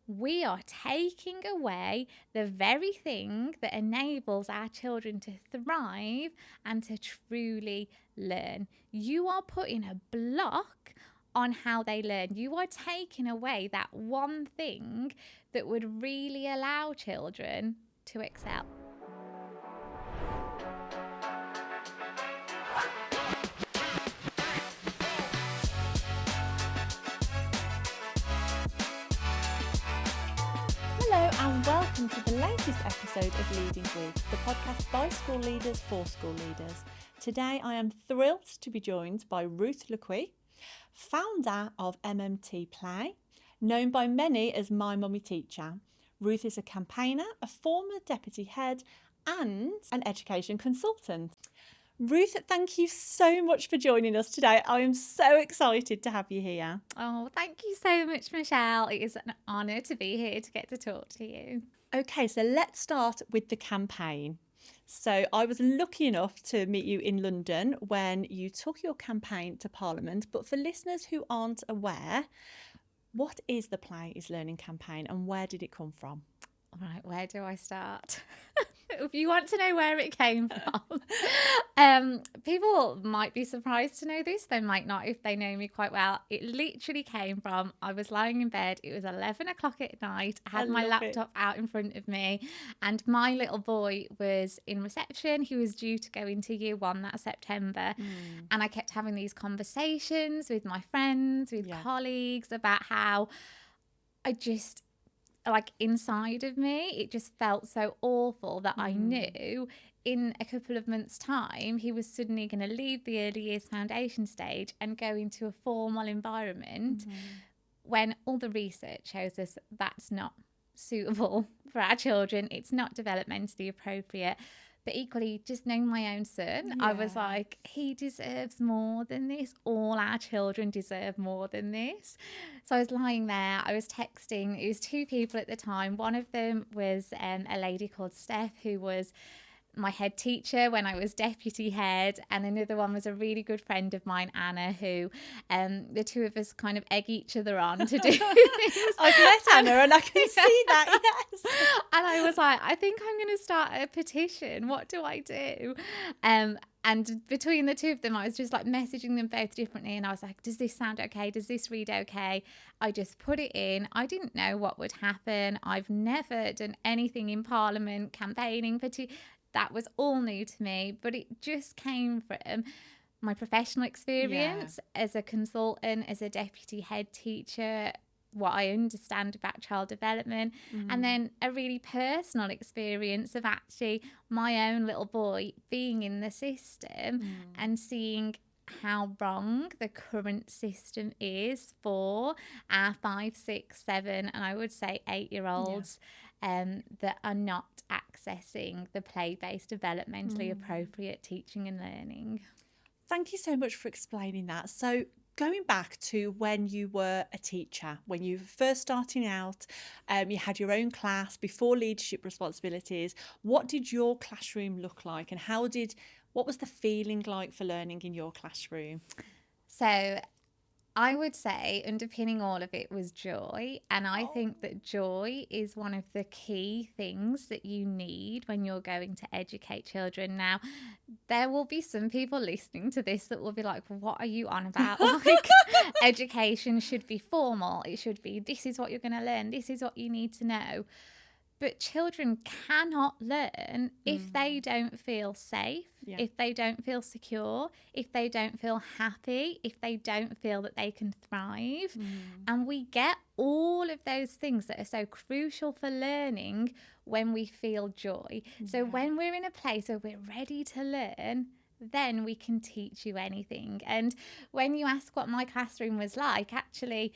we are taking away the very thing that enables our children to thrive and to truly learn. You are putting a block on how they learn. You are taking away that one thing that would really allow children to excel. Hello and welcome to the latest episode of Leading With, the podcast by school leaders for school leaders. Today I am thrilled to be joined by Ruth Lue-Quee, founder of MMT Play, known by many as My Mummy Teacher. Ruth is a campaigner, a former deputy head and an education consultant. Ruth, thank you so much for joining us today. I am so excited to have you here. Oh, thank you so much, Michelle. It is an honour to be here to get to talk to you. Okay, so let's start with the campaign. So I was lucky enough to meet you in London when you took your campaign to Parliament. But for listeners who aren't aware, what is the Play is Learning campaign and where did it come from? All right, where do I start? If you want to know where it came from, people might be surprised to know this. They might not if they know me quite well. It literally came from, I was lying in bed. It was 11 o'clock at night. I had my laptop out in front of me and my little boy was in reception. He was due to go into year 1 that September. And I kept having these conversations with my friends, with colleagues about how I just... like inside of me, it just felt so awful that I knew in a couple of months' time, he was suddenly going to leave the early years foundation stage and go into a formal environment when all the research shows us that's not suitable for our children. It's not developmentally appropriate. But equally, just knowing my own son, I was like, he deserves more than this. All our children deserve more than this. So I was lying there. I was texting. It was 2 people at the time. One of them was a lady called Steph, who was my head teacher when I was deputy head, and another one was a really good friend of mine, Anna, who the 2 of us kind of egg each other on to do things. I've met Anna and I can see that, yes. And I was like, I think I'm going to start a petition. What do I do? And between the 2 of them, I was just like messaging them both differently. And I was like, does this sound okay? Does this read okay? I just put it in. I didn't know what would happen. I've never done anything in Parliament, campaigning for that was all new to me, but it just came from my professional experience as a consultant, as a deputy head teacher, what I understand about child development, and then a really personal experience of actually my own little boy being in the system and seeing how wrong the current system is for our 5, 6, 7, and I would say 8-year-olds that are not accessing the play-based, developmentally appropriate teaching and learning. Thank you so much for explaining that. So going back to when you were a teacher, when you were first starting out, you had your own class before leadership responsibilities. What did your classroom look like and what was the feeling like for learning in your classroom? So I would say underpinning all of it was joy. And I think that joy is one of the key things that you need when you're going to educate children. Now, there will be some people listening to this that will be like, what are you on about? Like, education should be formal. It should be, this is what you're going to learn. This is what you need to know. But children cannot learn if they don't feel safe, if they don't feel secure, if they don't feel happy, if they don't feel that they can thrive. And we get all of those things that are so crucial for learning when we feel joy. So when we're in a place where we're ready to learn, then we can teach you anything. And when you ask what my classroom was like, actually,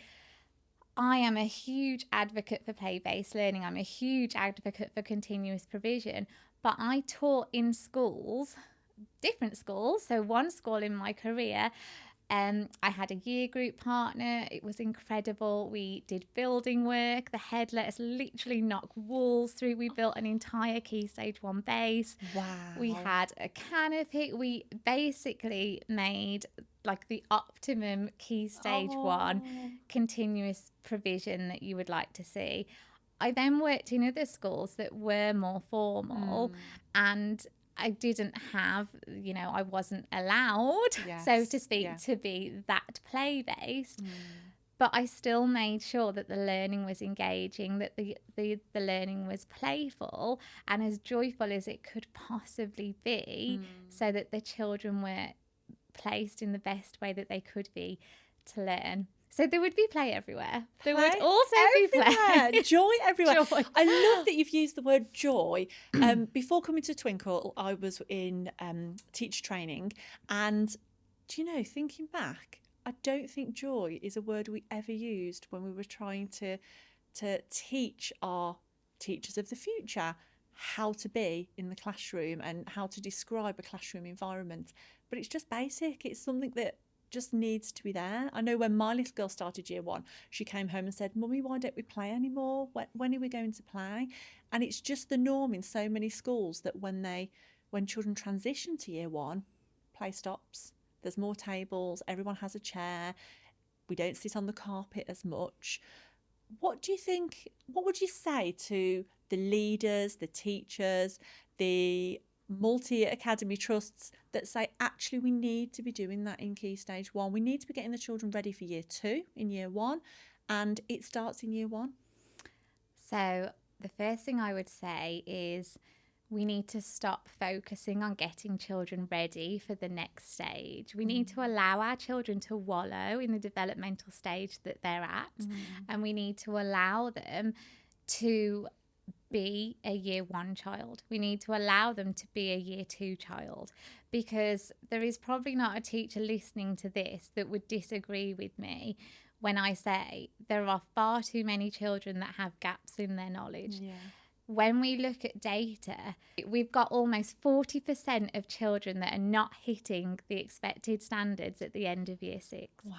I am a huge advocate for play-based learning. I'm a huge advocate for continuous provision. But I taught in schools, different schools. So one school in my career, I had a year group partner. It was incredible. We did building work. The head let us literally knock walls through. We built an entire Key Stage 1 base. Wow. We had a canopy. We basically made like the optimum Key Stage 1 continuous provision that you would like to see. I then worked in other schools that were more formal, and I didn't have, I wasn't allowed, so to speak, to be that play-based. But I still made sure that the learning was engaging, that the learning was playful and as joyful as it could possibly be, so that the children were placed in the best way that they could be to learn. So there would be play everywhere. There would also be play. Joy everywhere. Joy. I love that you've used the word joy. Before coming to Twinkl, I was in teacher training, and thinking back, I don't think joy is a word we ever used when we were trying to teach our teachers of the future how to be in the classroom and how to describe a classroom environment. But it's just basic. It's something that just needs to be there. I know when my little girl started year 1, she came home and said, "Mummy, why don't we play anymore? When are we going to play?" And it's just the norm in so many schools that when children transition to year 1, play stops. There's more tables, everyone has a chair, we don't sit on the carpet as much. What would you say to the leaders, the teachers, the multi-academy trusts that say, actually, we need to be doing that in Key Stage 1. We need to be getting the children ready for year 2 in year 1, and it starts in year 1. So the first thing I would say is we need to stop focusing on getting children ready for the next stage. We need to allow our children to wallow in the developmental stage that they're at, and we need to allow them to be a year 1 child. We need to allow them to be a year 2 child, because there is probably not a teacher listening to this that would disagree with me when I say there are far too many children that have gaps in their knowledge. When we look at data, we've got almost 40% of children that are not hitting the expected standards at the end of year 6. Wow.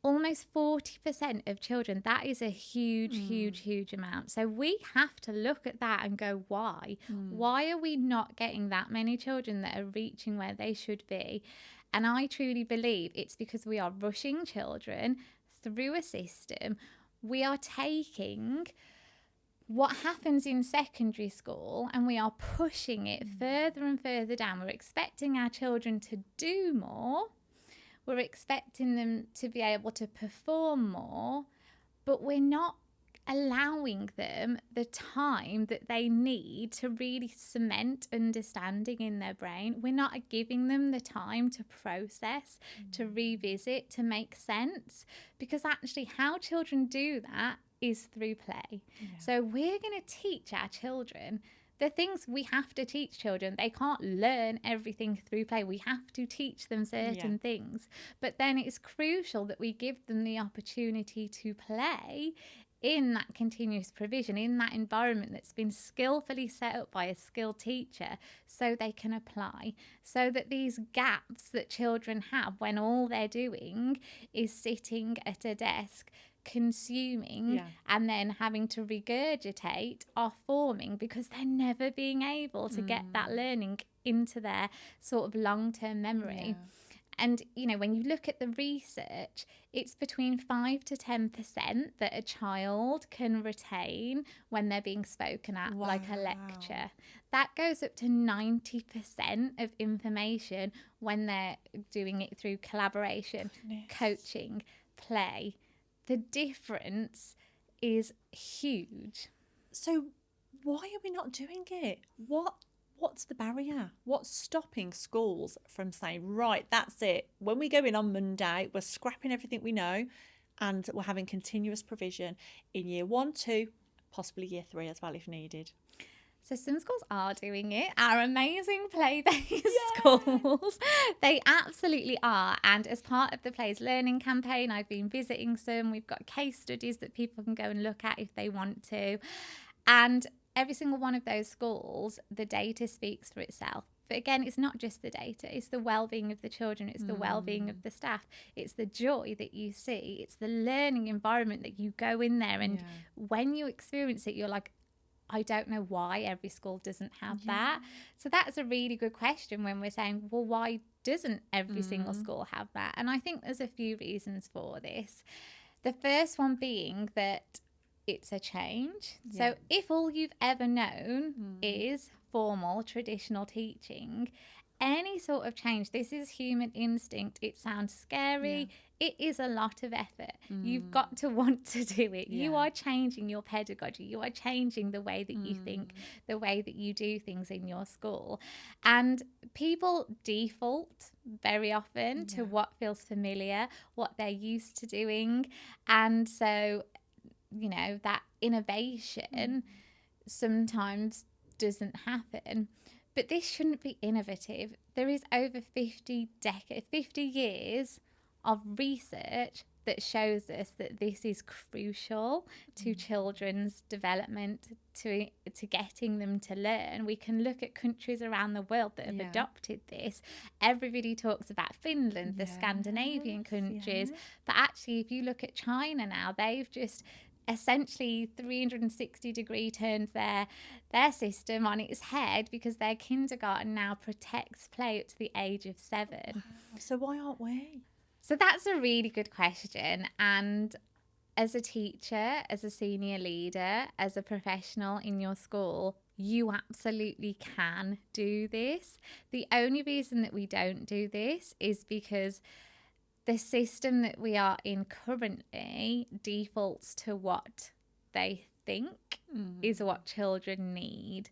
Almost 40% of children. That is a huge amount. So we have to look at that and go, why? Why are we not getting that many children that are reaching where they should be? And I truly believe it's because we are rushing children through a system. We are taking what happens in secondary school and we are pushing it further and further down. We're expecting our children to do more. We're expecting them to be able to perform more, but we're not allowing them the time that they need to really cement understanding in their brain. We're not giving them the time to process, to revisit, to make sense, because actually how children do that is through play. So we're going to teach our children the things we have to teach children. They can't learn everything through play. We have to teach them certain things. But then it's crucial that we give them the opportunity to play in that continuous provision, in that environment that's been skillfully set up by a skilled teacher, so they can apply, so that these gaps that children have when all they're doing is sitting at a desk consuming and then having to regurgitate are forming, because they're never being able to get that learning into their sort of long-term memory. And, you know, when you look at the research, it's between 5 to 10% that a child can retain when they're being spoken at, like a lecture. That goes up to 90% of information when they're doing it through collaboration, coaching, play. The difference is huge. So why are we not doing it? What's the barrier? What's stopping schools from saying, right, that's it. When we go in on Monday, we're scrapping everything we know and we're having continuous provision in year 1, 2, possibly year 3 as well if needed. So some schools are doing it. Our amazing play-based schools, they absolutely are. And as part of the Plays Learning campaign, I've been visiting some. We've got case studies that people can go and look at if they want to. And every single one of those schools, the data speaks for itself. But again, it's not just the data, it's the well-being of the children, it's the well-being of the staff, it's the joy that you see, it's the learning environment that you go in there, and when you experience it, you're like, I don't know why every school doesn't have that. So that's a really good question when we're saying, well, why doesn't every single school have that? And I think there's a few reasons for this. The first one being that it's a change. So if all you've ever known is formal, traditional teaching, any sort of change, this is human instinct. It sounds scary. It is a lot of effort. You've got to want to do it. You are changing your pedagogy. You are changing the way that you think, the way that you do things in your school. And people default very often to what feels familiar, what they're used to doing. And so, you know, that innovation sometimes doesn't happen. But this shouldn't be innovative. There is over 50 years of research that shows us that this is crucial to children's development, to getting them to learn. We can look at countries around the world that have adopted this. Everybody talks about Finland, the Scandinavian countries, but actually if you look at China now, they've just essentially 360-degree turned their system on its head, because their kindergarten now protects play up to the age of 7. Wow. So why aren't we? So that's a really good question. And as a teacher, as a senior leader, as a professional in your school, you absolutely can do this. The only reason that we don't do this is because the system that we are in currently defaults to what they think is what children need.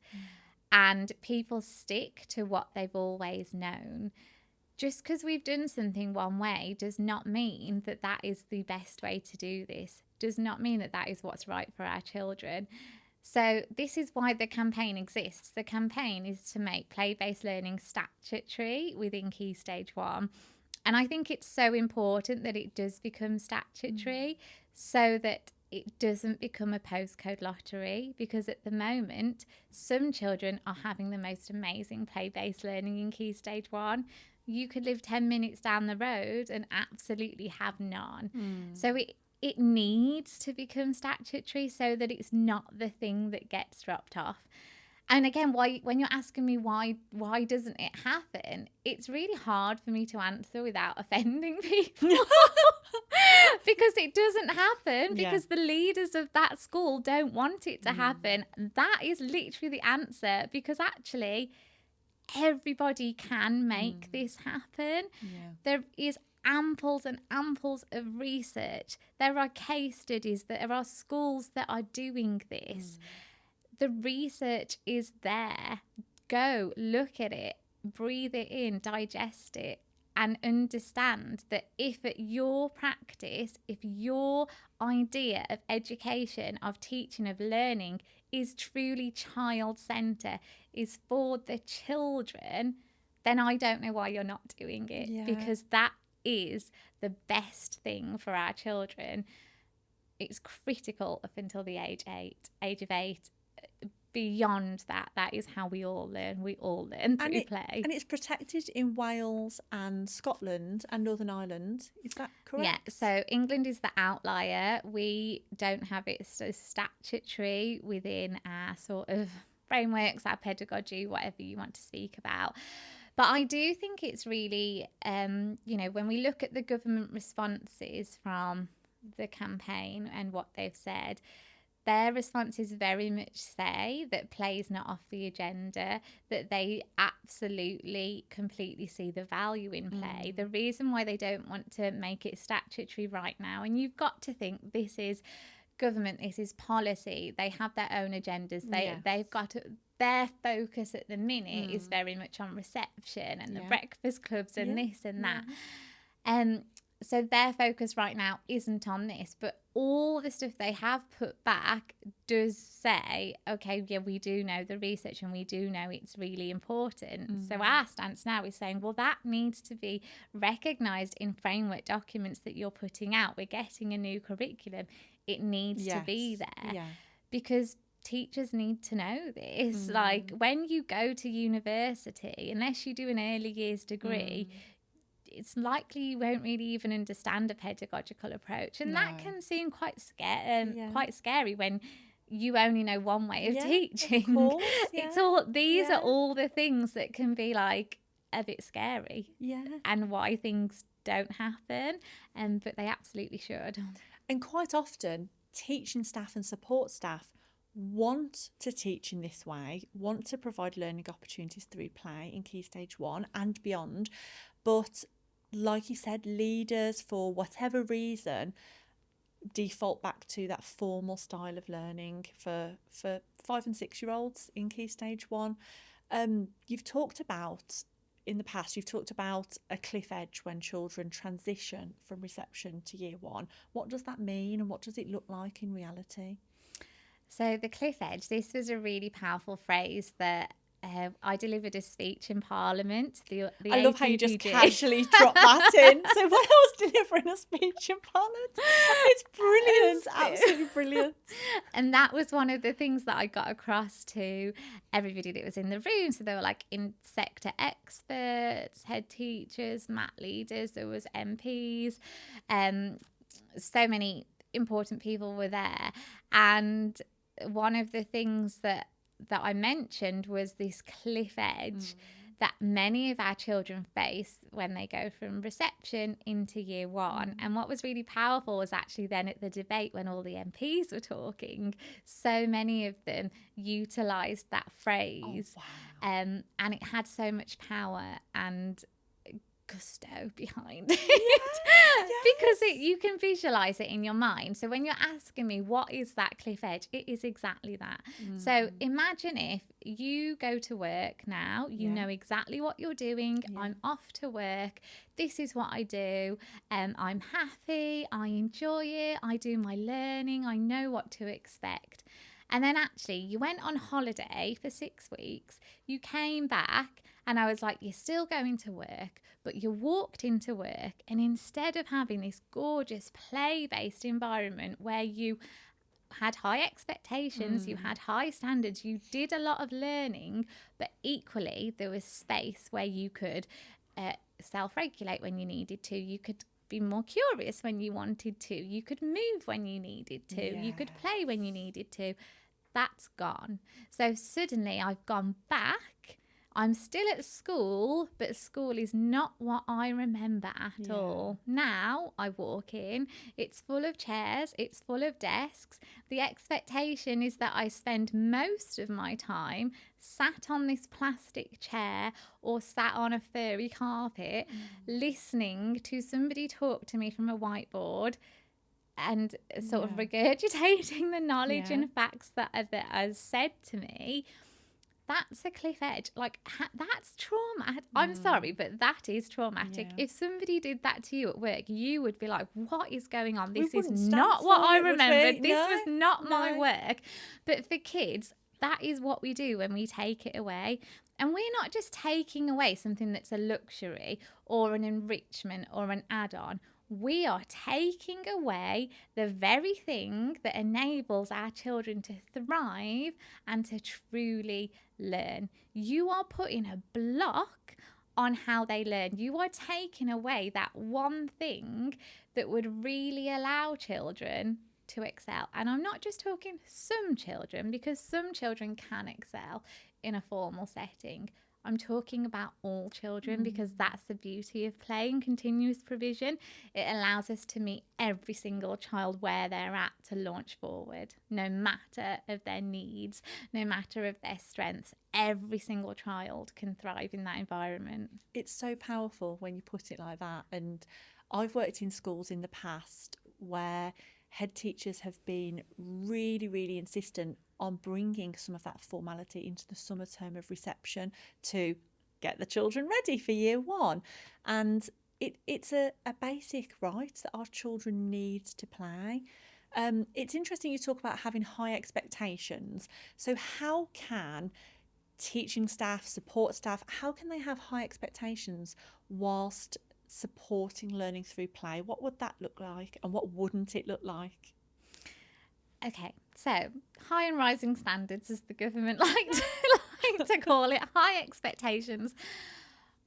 And people stick to what they've always known. Just because we've done something one way does not mean that that is the best way to do this, does not mean that that is what's right for our children. So this is why the campaign exists. The campaign is to make play-based learning statutory within Key Stage 1. And I think it's so important that it does become statutory so that it doesn't become a postcode lottery, because at the moment, some children are having the most amazing play-based learning in Key Stage 1. You could live 10 minutes down the road and absolutely have none. So it needs to become statutory so that it's not the thing that gets dropped off. And again, when you're asking me why doesn't it happen, it's really hard for me to answer without offending people. Because it doesn't happen, because the leaders of that school don't want it to happen. That is literally the answer, because actually everybody can make this happen. There is amples and amples of research. There are case studies, there are schools that are doing this. The research is there. Go look at it, breathe it in, digest it, and understand that if at your practice, if your idea of education, of teaching, of learning is truly child-centred, is for the children, then I don't know why you're not doing it, because that is the best thing for our children. It's critical up until the age of 8. Beyond that is how we all learn. We all learn through play. And it's protected in Wales and Scotland and Northern Ireland. Is that correct? Yeah, so England is the outlier. We don't have it so statutory within our sort of frameworks, our pedagogy, whatever you want to speak about. But I do think it's really, when we look at the government responses from the campaign and what they've said, their responses very much say that play is not off the agenda, that they absolutely, completely see the value in play. The reason why they don't want to make it statutory right now, and you've got to think this is government, this is policy, they have their own agendas, they've got their focus at the minute is very much on reception and the breakfast clubs and this and that. So their focus right now isn't on this, but all the stuff they have put back does say, okay, yeah, we do know the research and we do know it's really important. So our stance now is saying, well, that needs to be recognised in framework documents that you're putting out. We're getting a new curriculum. It needs to be there. Because teachers need to know this. Like, when you go to university, unless you do an early years degree, it's likely you won't really even understand a pedagogical approach, and that can seem quite scary when you only know one way of teaching. Of course, It's all these are all the things that can be like a bit scary, and why things don't happen, but they absolutely should. And quite often, teaching staff and support staff want to teach in this way, want to provide learning opportunities through play in Key Stage 1 and beyond. But like you said, leaders, for whatever reason, default back to that formal style of learning for 5 and 6 year olds in Key Stage 1. You've talked about in the past, you've talked about a cliff edge when children transition from reception to year 1. What does that mean, and what does it look like in reality? So the cliff edge, this was a really powerful phrase that I delivered a speech in Parliament. I love how you just casually drop that in. So when I was delivering a speech in Parliament, it's brilliant, absolutely brilliant. And that was one of the things that I got across to everybody that was in the room. So there were like in sector experts, head teachers, MAT leaders, there was MPs, so many important people were there. And one of the things that I mentioned was this cliff edge that many of our children face when they go from reception into year 1. And what was really powerful was actually then at the debate when all the MPs were talking, so many of them utilised that phrase. And it had so much power and gusto behind it, because you can visualize it in your mind. So when you're asking me what is that cliff edge, it is exactly that. So imagine if you go to work now, you know exactly what you're doing. I'm off to work, this is what I do, I'm happy, I enjoy it, I do my learning, I know what to expect. And then actually you went on holiday for 6 weeks, you came back, and I was like, you're still going to work, but you walked into work, and instead of having this gorgeous play-based environment where you had high expectations, you had high standards, you did a lot of learning, but equally there was space where you could self-regulate when you needed to, you could be more curious when you wanted to, you could move when you needed to, you could play when you needed to. That's gone. So suddenly I've gone back. I'm still at school, but school is not what I remember at all. Now I walk in, it's full of chairs, it's full of desks. The expectation is that I spend most of my time sat on this plastic chair or sat on a furry carpet, listening to somebody talk to me from a whiteboard and sort of regurgitating the knowledge and facts that are said to me. That's a cliff edge. Like, that's trauma. I'm sorry, but that is traumatic. If somebody did that to you at work, you would be like, what is going on? This is not what I remembered. This was not my work. But for kids, that is what we do when we take it away. And we're not just taking away something that's a luxury or an enrichment or an add-on. We are taking away the very thing that enables our children to thrive and to truly learn. You are putting a block on how they learn. You are taking away that one thing that would really allow children to excel. And I'm not just talking some children, because some children can excel in a formal setting. I'm talking about all children, because that's the beauty of play and continuous provision. It allows us to meet every single child where they're at to launch forward, no matter of their needs, no matter of their strengths. Every single child can thrive in that environment. It's so powerful when you put it like that. And I've worked in schools in the past where head teachers have been really, really insistent on bringing some of that formality into the summer term of reception to get the children ready for year 1. And it's a basic right that our children need to play. It's interesting you talk about having high expectations. So how can teaching staff, support staff, how can they have high expectations whilst supporting learning through play? What would that look like, and what wouldn't it look like? Okay, so high and rising standards, as the government like to call it, high expectations.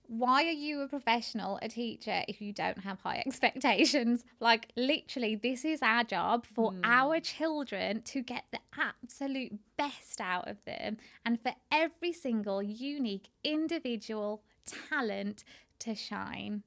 Why are you a professional, a teacher, if you don't have high expectations? Like, literally, this is our job for our children to get the absolute best out of them, and for every single unique individual talent to shine.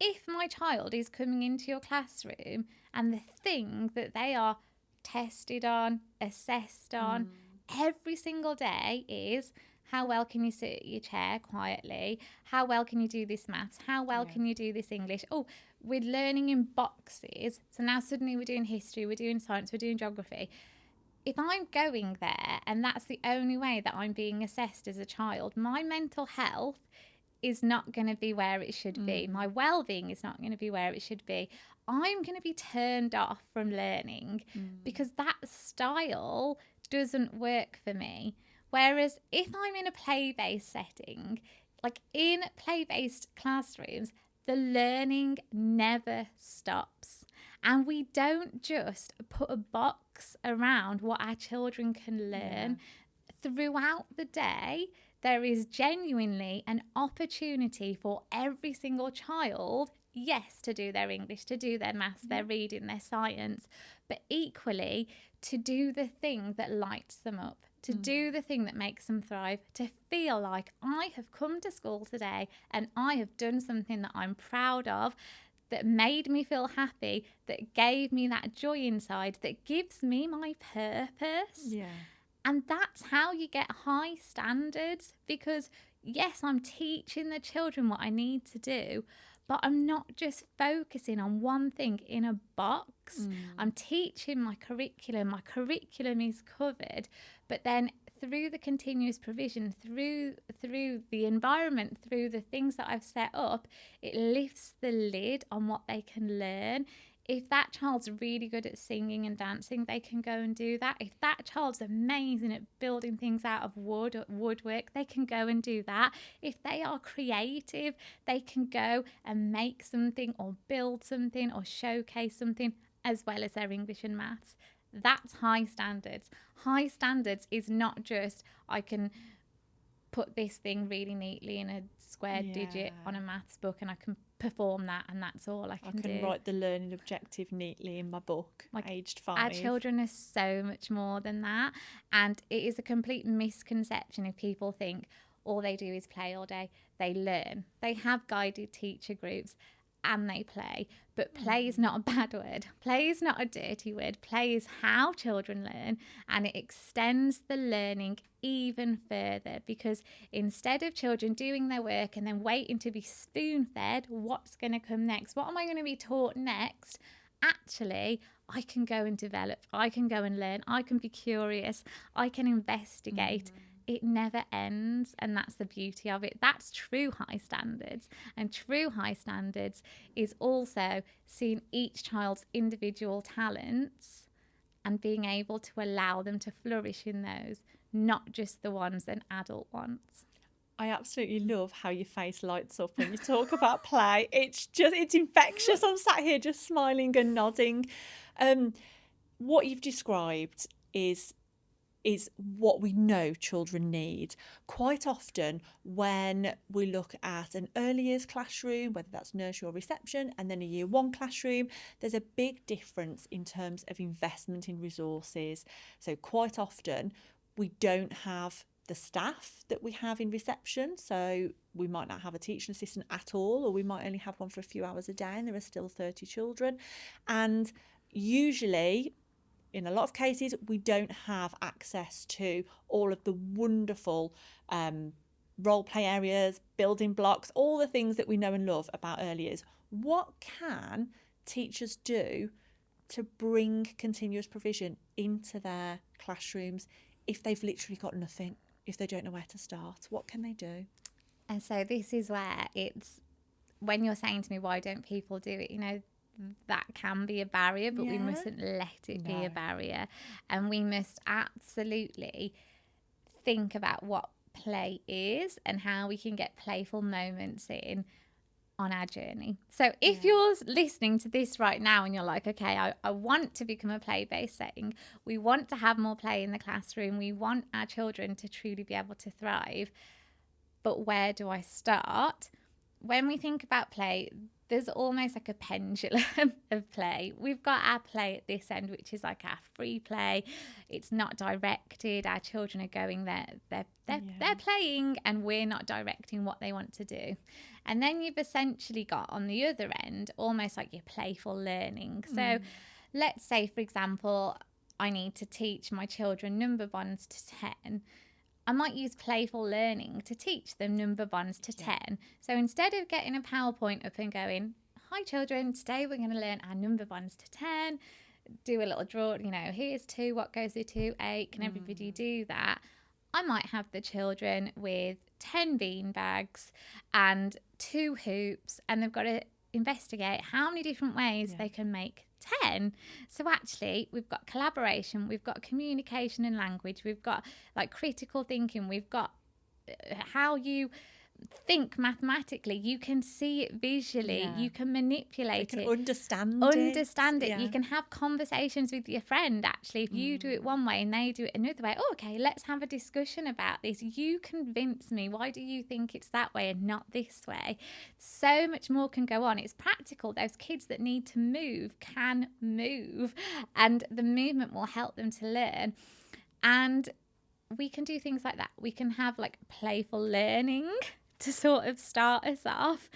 If my child is coming into your classroom and the thing that they are tested on, assessed on every single day is, how well can you sit at your chair quietly? How well can you do this maths? How well can you do this English? Oh, we're learning in boxes. So now suddenly we're doing history, we're doing science, we're doing geography. If I'm going there and that's the only way that I'm being assessed as a child, my mental health is not going to be where it should be. My well-being is not going to be where it should be. I'm going to be turned off from learning because that style doesn't work for me. Whereas if I'm in a play-based setting, like in play-based classrooms, the learning never stops. And we don't just put a box around what our children can learn. Throughout the day, there is genuinely an opportunity for every single child, yes, to do their English, to do their maths, their reading, their science, but equally to do the thing that lights them up, to do the thing that makes them thrive, to feel like I have come to school today and I have done something that I'm proud of, that made me feel happy, that gave me that joy inside, that gives me my purpose. Yeah. And that's how you get high standards, because yes, I'm teaching the children what I need to do, but I'm not just focusing on one thing in a box. I'm teaching my curriculum is covered, but then through the continuous provision, through the environment, through the things that I've set up, it lifts the lid on what they can learn. If that child's really good at singing and dancing, they can go and do that. If that child's amazing at building things out of wood or woodwork, they can go and do that. If they are creative, they can go and make something or build something or showcase something, as well as their English and maths. That's high standards. High standards is not just, I can put this thing really neatly in a square digit on a maths book and I can perform that and that's all I can do. I can write the learning objective neatly in my book, like aged 5. Our children are so much more than that, and it is a complete misconception if people think all they do is play all day. They learn. They have guided teacher groups and they play, but play is not a bad word. Play is not a dirty word. Play is how children learn, and it extends the learning even further, because instead of children doing their work and then waiting to be spoon-fed what's going to come next, what am I going to be taught next, actually I can go and develop, I can go and learn, I can be curious, I can investigate. It never ends, and that's the beauty of it. That's true high standards. And true high standards is also seeing each child's individual talents and being able to allow them to flourish in those, not just the ones an adult wants. I absolutely love how your face lights up when you talk about play. It's infectious. I'm sat here just smiling and nodding. What you've described is what we know children need. Quite often when we look at an early years classroom, whether that's nursery or reception, and then a year 1 classroom, there's a big difference in terms of investment in resources. So quite often we don't have the staff that we have in reception. So we might not have a teaching assistant at all, or we might only have one for a few hours a day, and there are still 30 children. And usually, in a lot of cases, we don't have access to all of the wonderful role play areas, building blocks, all the things that we know and love about early years. What can teachers do to bring continuous provision into their classrooms if they've literally got nothing, if they don't know where to start? What can they do? And so this is where it's, when you're saying to me, why don't people do it, you know, that can be a barrier, but we mustn't let it be a barrier. And we must absolutely think about what play is and how we can get playful moments in on our journey. So if you're listening to this right now and you're like, okay, I want to become a play-based setting, we want to have more play in the classroom, we want our children to truly be able to thrive, but where do I start? When we think about play, there's almost like a pendulum of play. We've got our play at this end, which is like our free play. It's not directed. Our children are going there. They're playing, and we're not directing what they want to do. And then you've essentially got on the other end almost like your playful learning. So let's say, for example, I need to teach my children number bonds to 10. I might use playful learning to teach them number bonds to 10. So instead of getting a PowerPoint up and going, hi children, today we're going to learn our number bonds to 10, do a little draw, here's 2, what goes with 2, 8, can everybody do that? I might have the children with 10 bean bags and 2 hoops, and they've got to investigate how many different ways they can make 10. So actually we've got collaboration, we've got communication and language, we've got like critical thinking, we've got how you think mathematically, you can see it visually, you can manipulate it, understand it. You can have conversations with your friend. Actually, if you do it one way and they do it another way, okay, let's have a discussion about this. You convince me, why do you think it's that way and not this way? So much more can go on. It's practical. Those kids that need to move can move, and the movement will help them to learn. And we can do things like that. We can have like playful learning to sort of start us off.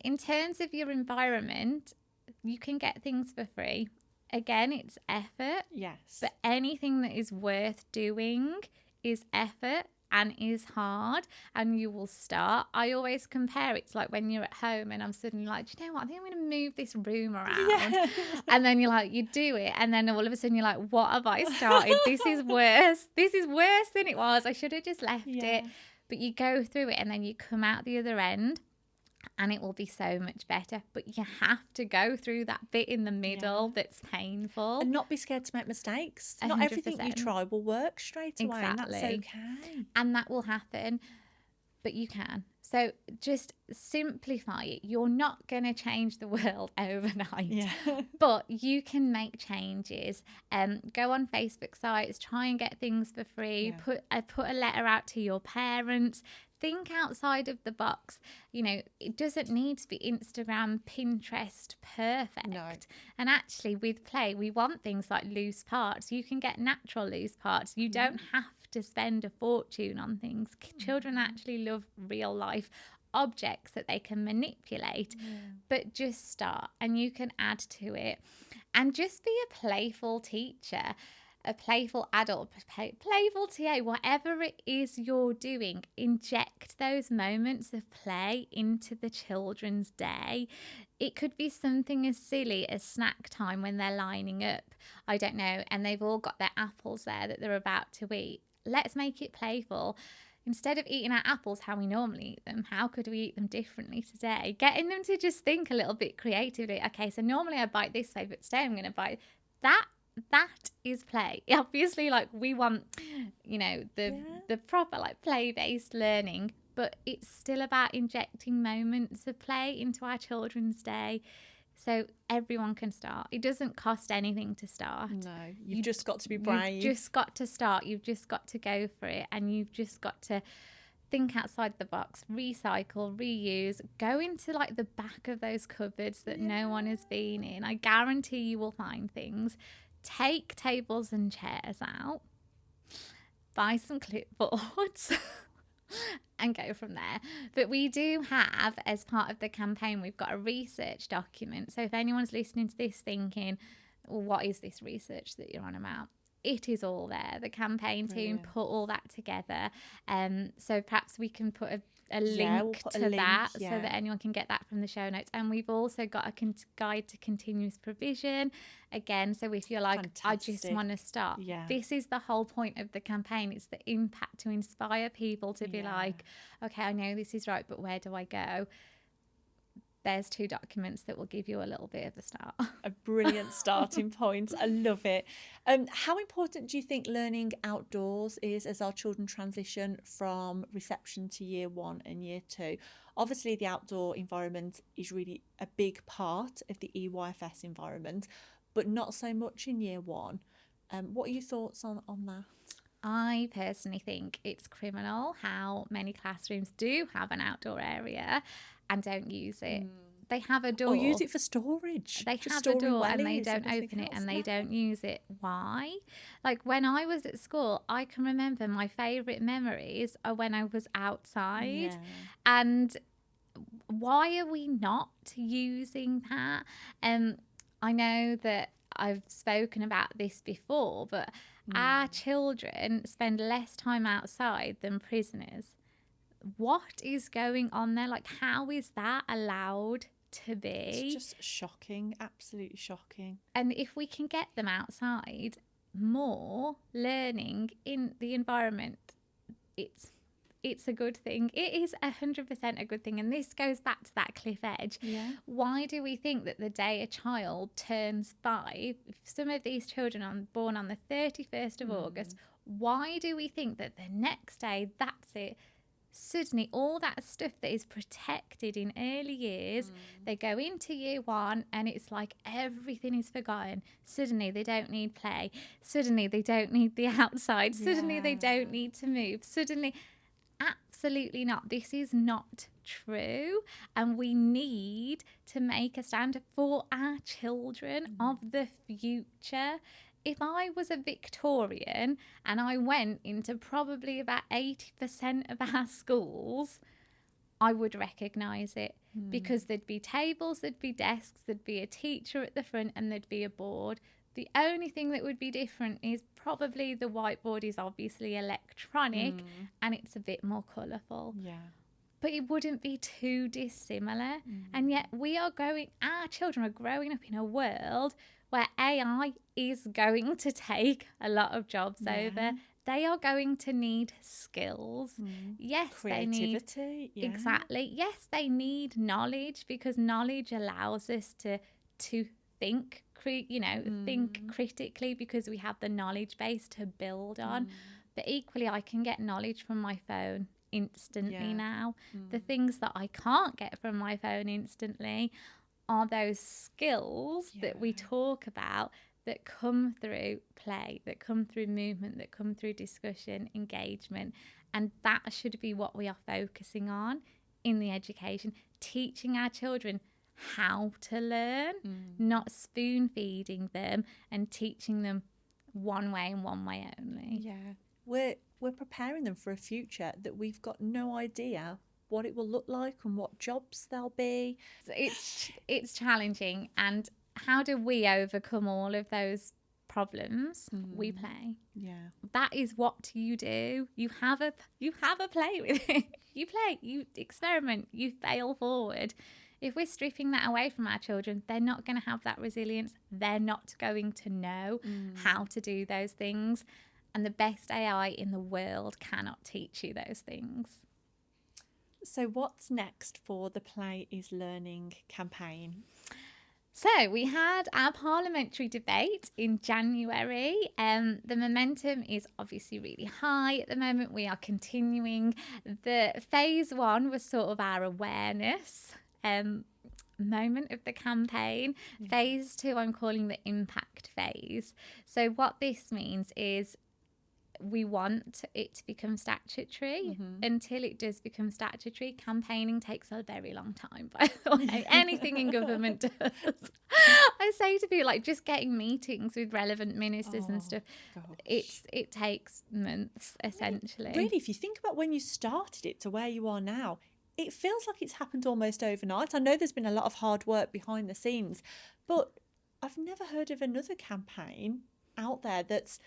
In terms of your environment, you can get things for free. Again, it's effort. Yes. But anything that is worth doing is effort and is hard, and you will start. I always compare it to like when you're at home and I'm suddenly like, do you know what? I think I'm going to move this room around. Yeah. And then you're like, you do it. And then all of a sudden you're like, what have I started? This is worse. This is worse than it was. I should have just left it. But you go through it and then you come out the other end and it will be so much better. But you have to go through that bit in the middle that's painful. And not be scared to make mistakes. 100%. Not everything you try will work straight away. Exactly. And that's okay. And that will happen, but you can. So just simplify it. You're not going to change the world overnight, but you can make changes. Go on Facebook sites, try and get things for free. Put a letter out to your parents. Think outside of the box. It doesn't need to be Instagram, Pinterest perfect. No. And actually with play, we want things like loose parts. You can get natural loose parts. You don't have to spend a fortune on things. Children actually love real life objects that they can manipulate, but just start and you can add to it. And just be a playful teacher, a playful adult, playful TA, whatever it is you're doing. Inject those moments of play into the children's day. It could be something as silly as snack time when they're lining up, I don't know, and they've all got their apples there that they're about to eat. Let's make it playful. Instead of eating our apples how we normally eat them, how could we eat them differently today? Getting them to just think a little bit creatively. Okay, so normally I bite this way, but today I'm going to bite that. That is play. Obviously, like we want, the proper like play-based learning, but it's still about injecting moments of play into our children's day. So everyone can start. It doesn't cost anything to start. No, you've just got to be brave. You've just got to start. You've just got to go for it. And you've just got to think outside the box, recycle, reuse, go into like the back of those cupboards that no one has been in. I guarantee you will find things. Take tables and chairs out. Buy some clipboards. And go from there. But we do have, as part of the campaign, we've got a research document. So if anyone's listening to this thinking, well, what is this research that you're on about? It is all there. The campaign team put all that together. So perhaps we can put a link to that so that anyone can get that from the show notes. And we've also got a guide to continuous provision. Again, so if you're like, fantastic. I just want to start. Yeah. This is the whole point of the campaign. It's the impact to inspire people to be like, okay, I know this is right, but where do I go? there's 2 documents that will give you a little bit of a start. A brilliant starting point. I love it. How important do you think learning outdoors is as our children transition from reception to year 1 and year 2? Obviously, the outdoor environment is really a big part of the EYFS environment, but not so much in year 1. What are your thoughts on that? I personally think it's criminal how many classrooms do have an outdoor area and don't use it. They have a door. Or use it for storage. They have a door and they don't open it and they don't use it. Why? Like when I was at school, I can remember my favourite memories are when I was outside. Yeah. And why are we not using that? I know that I've spoken about this before, but our children spend less time outside than prisoners. What is going on there? Like, how is that allowed to be? It's just shocking, absolutely shocking. And if we can get them outside more, learning in the environment, it's a good thing. It is 100% a good thing. And this goes back to that cliff edge. Yeah. Why do we think that the day a child turns 5, if some of these children are born on the 31st of August, why do we think that the next day, that's it? Suddenly, all that stuff that is protected in early years, they go into year 1 and it's like everything is forgotten. Suddenly, they don't need play. Suddenly, they don't need the outside. Suddenly, they don't need to move. Suddenly, absolutely not. This is not true. And we need to make a stand for our children of the future. If I was a Victorian and I went into probably about 80% of our schools, I would recognise it because there'd be tables, there'd be desks, there'd be a teacher at the front and there'd be a board. The only thing that would be different is probably the whiteboard is obviously electronic and it's a bit more colourful. Yeah. But it wouldn't be too dissimilar. And yet our children are growing up in a world where AI is going to take a lot of jobs over. They are going to need skills. Yes, creativity. They need exactly. Yes, they need knowledge because knowledge allows us to think, think critically because we have the knowledge base to build on. But equally, I can get knowledge from my phone instantly now. The things that I can't get from my phone instantly are those skills that we talk about that come through play, that come through movement, that come through discussion, engagement. And that should be what we are focusing on in the education, teaching our children how to learn, not spoon feeding them and teaching them one way and one way only. Yeah. We're preparing them for a future that we've got no idea what it will look like and what jobs there'll be. It's challenging. And how do we overcome all of those problems? We play. Yeah. That is what you do. You have a play with it. You play, you experiment, you fail forward. If we're stripping that away from our children, they're not going to have that resilience. They're not going to know how to do those things. And the best AI in the world cannot teach you those things. So what's next for the Play is Learning campaign? So we had our parliamentary debate in January. The momentum is obviously really high at the moment. We are continuing. The phase 1 was sort of our awareness moment of the campaign. Phase 2 I'm calling the impact phase. So what this means is we want it to become statutory. Until it does become statutory, campaigning takes a very long time, by the way. Anything in government does. I say to people, like, just getting meetings with relevant ministers and stuff, it takes months, essentially. Really, if you think about when you started it to where you are now, it feels like it's happened almost overnight. I know there's been a lot of hard work behind the scenes, but I've never heard of another campaign out there that's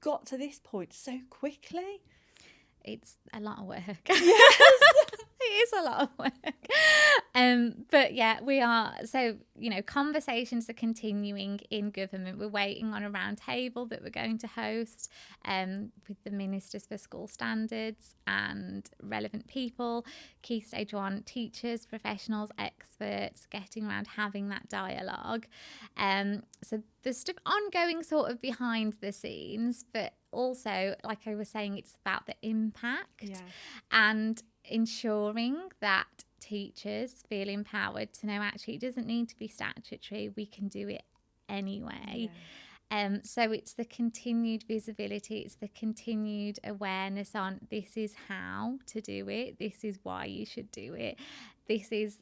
got to this point so quickly. It's a lot of work. Yes. It is a lot of work. But yeah, we are. So, conversations are continuing in government. We're waiting on a round table that we're going to host with the Ministers for School Standards and relevant people, Key Stage 1 teachers, professionals, experts, getting around having that dialogue. So there's stuff ongoing sort of behind the scenes, but also, like I was saying, it's about the impact and ensuring that teachers feel empowered to know actually it doesn't need to be statutory, we can do it anyway. So it's the continued visibility, it's the continued awareness on this is how to do it, this is why you should do it, this is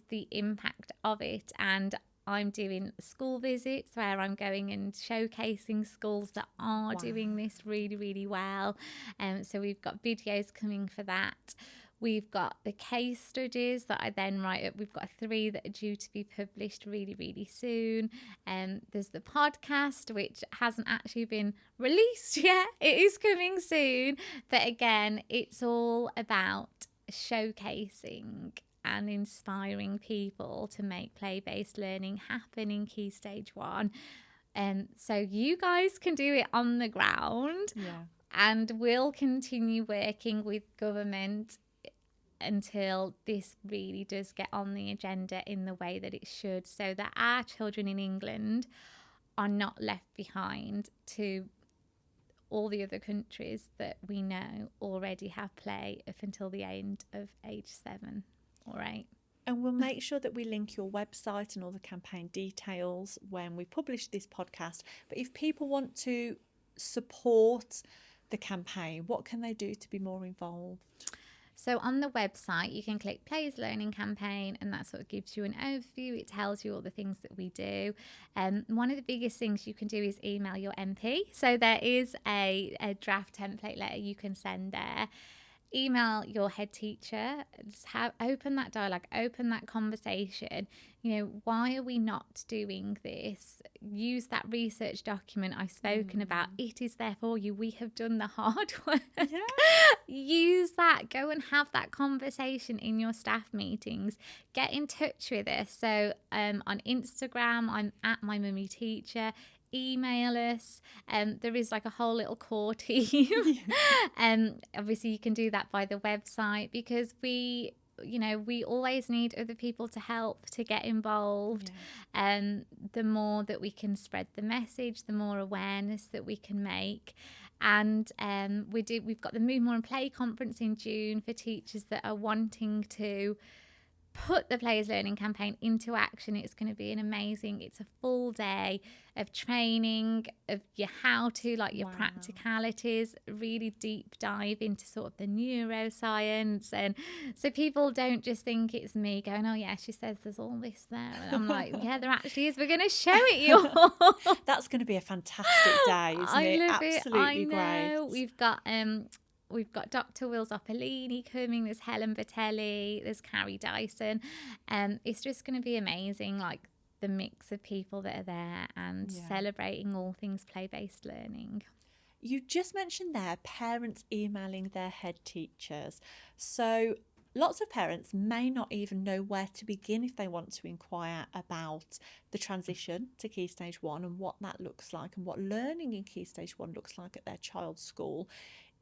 the impact of it. And I'm doing school visits where I'm going and showcasing schools that are doing this really, really well. So we've got videos coming for that. We've got the case studies that I then write up. We've got 3 that are due to be published really, really soon. There's the podcast, which hasn't actually been released yet. It is coming soon. But again, it's all about showcasing and inspiring people to make play-based learning happen in Key Stage 1. So you guys can do it on the ground, and we'll continue working with government until this really does get on the agenda in the way that it should, so that our children in England are not left behind to all the other countries that we know already have play up until the end of age 7. All right. And we'll make sure that we link your website and all the campaign details when we publish this podcast. But if people want to support the campaign, what can they do to be more involved? So on the website, you can click Plays Learning Campaign, and that sort of gives you an overview. It tells you all the things that we do. One of the biggest things you can do is email your MP. So there is a draft template letter you can send there. Email your head teacher, open that dialogue, open that conversation. Why are we not doing this? Use that research document I've spoken about. It is there for you. We have done the hard work. Use that. Go and have that conversation in your staff meetings. Get in touch with us. So on Instagram, I'm at My Mummy Teacher. Email us. There is like a whole little core team. Obviously you can do that by the website, because we always need other people to help, to get involved. The more that we can spread the message, the more awareness that we can make. And we've got the Move More and Play conference in June for teachers that are wanting to put the Players Learning campaign into action. It's going to be it's a full day of training, of your how-to, like your practicalities, really deep dive into sort of the neuroscience. And so people don't just think it's me going, oh yeah, she says there's all this there. And I'm like, yeah, there actually is. We're going to show it you all. That's going to be a fantastic day, isn't it? I love Absolutely it. I know. Great. We've got Dr. Will Zoppolini coming, there's Helen Batelli, there's Carrie Dyson. It's just going to be amazing, like the mix of people that are there and celebrating all things play-based learning. You just mentioned there parents emailing their head teachers. So lots of parents may not even know where to begin if they want to inquire about the transition to Key Stage 1 and what that looks like and what learning in Key Stage 1 looks like at their child's school.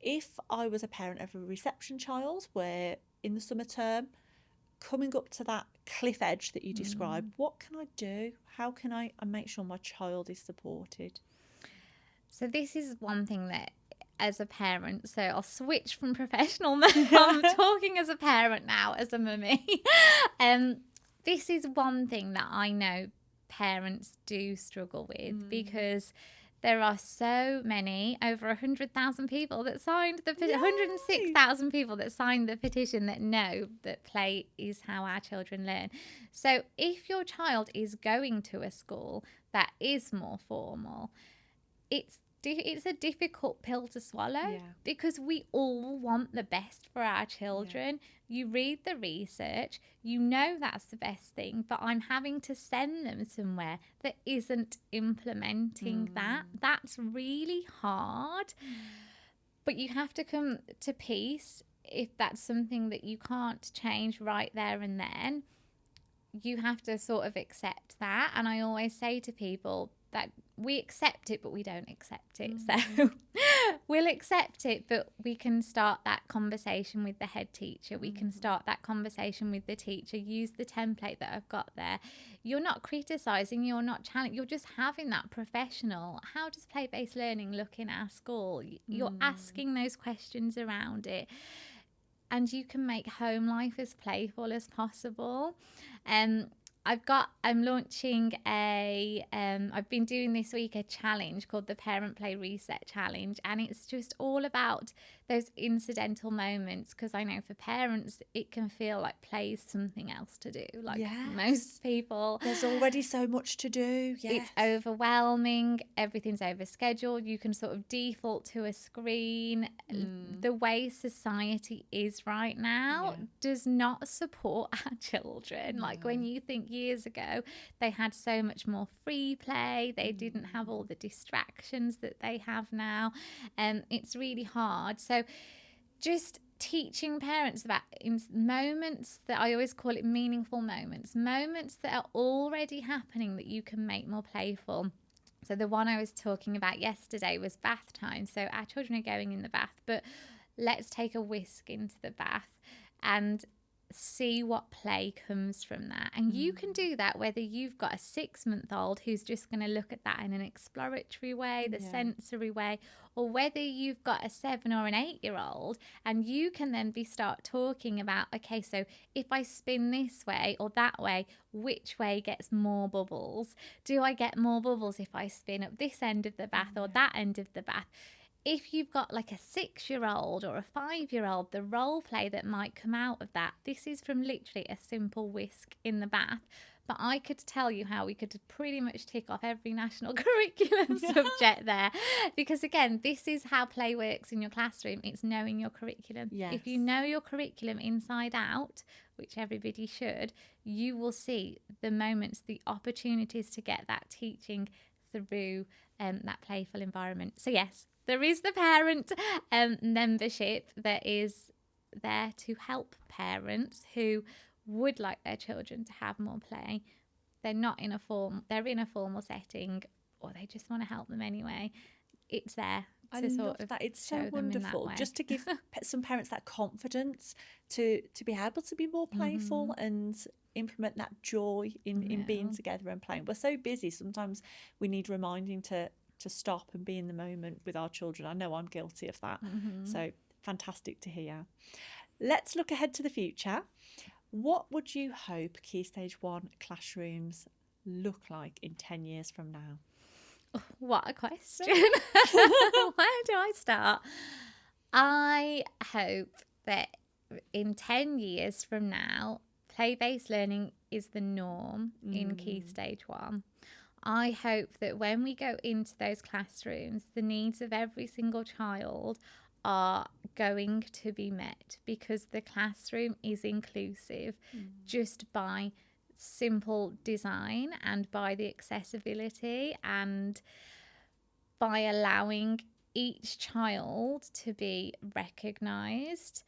If I was a parent of a reception child where in the summer term, coming up to that cliff edge that you described, what can I do? How can I make sure my child is supported? So this is one thing that as a parent, so I'll switch from professional mum, I'm talking as a parent now, as a mummy. This is one thing that I know parents do struggle with because there are so many, over 100,000 people that signed 106,000 people that signed the petition that know that play is how our children learn. So if your child is going to a school that is more formal, it's a difficult pill to swallow because we all want the best for our children. You read the research, you know that's the best thing, but I'm having to send them somewhere that isn't implementing that. That's really hard. But you have to come to peace if that's something that you can't change right there and then, you have to sort of accept that. And I always say to people that we accept it, but we don't accept it. So we'll accept it, but we can start that conversation with the head teacher. We can start that conversation with the teacher. Use the template that I've got there. You're not criticizing, you're not challenging, you're just having that professional. How does play-based learning look in our school? You're asking those questions around it. And you can make home life as playful as possible. I'm launching I've been doing this week a challenge called the Parent Play Reset Challenge, and it's just all about those incidental moments, because I know for parents it can feel like play is something else to do. Like most people, there's already so much to do. It's overwhelming, everything's overscheduled, you can sort of default to a screen. The way society is right now does not support our children. Like when you think years ago they had so much more free play, they didn't have all the distractions that they have now, it's really hard. So just teaching parents about in moments that I always call it meaningful moments that are already happening that you can make more playful. So the one I was talking about yesterday was bath time. So our children are going in the bath, but let's take a whisk into the bath and see what play comes from that. And you can do that whether you've got a 6-month-old who's just going to look at that in an exploratory way, the sensory way, or whether you've got a 7 or an 8-year-old, and you can then start talking about, okay, so if I spin this way or that way, which way gets more bubbles? Do I get more bubbles if I spin up this end of the bath or that end of the bath? If you've got like a 6-year-old or a 5-year-old, the role play that might come out of that, this is from literally a simple whisk in the bath. But I could tell you how we could pretty much tick off every national curriculum subject there. Because again, this is how play works in your classroom. It's knowing your curriculum. If you know your curriculum inside out, which everybody should, you will see the moments, the opportunities to get that teaching through that playful environment. So yes, there is the parent membership that is there to help parents who would like their children to have more play. They're not in a formal setting, or they just want to help them anyway. It's there to sort of that. It's so wonderful just to give some parents that confidence to be able to be more playful and implement that joy in being together and playing. We're so busy, sometimes we need reminding to stop and be in the moment with our children. I know I'm guilty of that. So fantastic to hear. Let's look ahead to the future. What would you hope Key Stage 1 classrooms look like in 10 years from now? What a question. Where do I start? I hope that in 10 years from now, play-based learning is the norm in Key Stage 1. I hope that when we go into those classrooms, the needs of every single child are going to be met, because the classroom is inclusive just by simple design and by the accessibility and by allowing each child to be recognised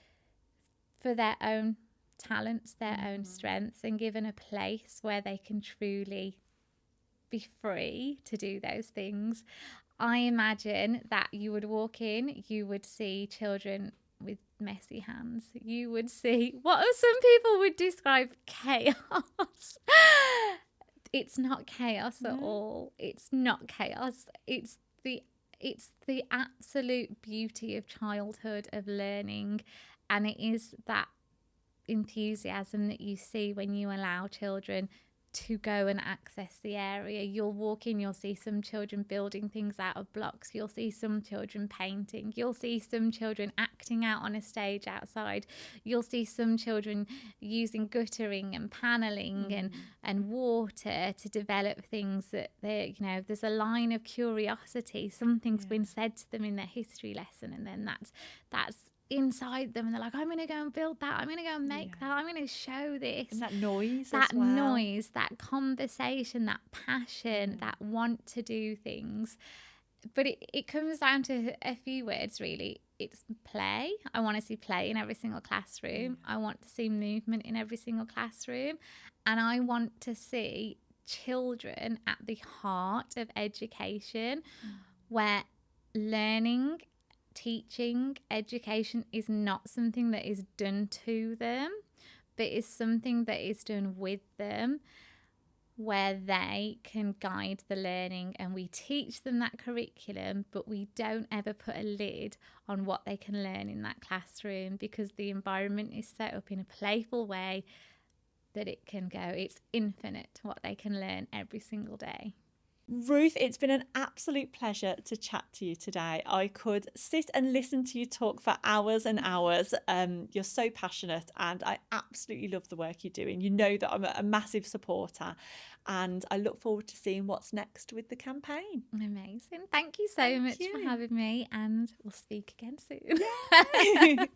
for their own talents, their own strengths, and given a place where they can truly be free to do those things. I imagine that you would walk in, you would see children with messy hands. You would see what some people would describe chaos. It's not chaos at all. It's not chaos. It's the absolute beauty of childhood, of learning, and it is that enthusiasm that you see when you allow children to go and access the area. You'll walk in, you'll see some children building things out of blocks, you'll see some children painting, you'll see some children acting out on a stage outside, you'll see some children using guttering and panelling and water to develop things that there's a line of curiosity. Something's been said to them in their history lesson, and then that's inside them, and they're like, I'm going to go and build that, I'm going to go and make that, I'm going to show this. And that noise that as well. noise, that conversation, that passion, that want to do things. But it comes down to a few words, really. It's play. I want to see play in every single classroom. I want to see movement in every single classroom. And I want to see children at the heart of education, where learning, teaching, education is not something that is done to them, but is something that is done with them, where they can guide the learning, and we teach them that curriculum, but we don't ever put a lid on what they can learn in that classroom, because the environment is set up in a playful way that it can go. It's infinite what they can learn every single day. Ruth, it's been an absolute pleasure to chat to you today. I could sit and listen to you talk for hours and hours. You're so passionate, and I absolutely love the work you're doing. You know that I'm a massive supporter, and I look forward to seeing what's next with the campaign. Amazing. Thank you so much for having me, and we'll speak again soon. Yay!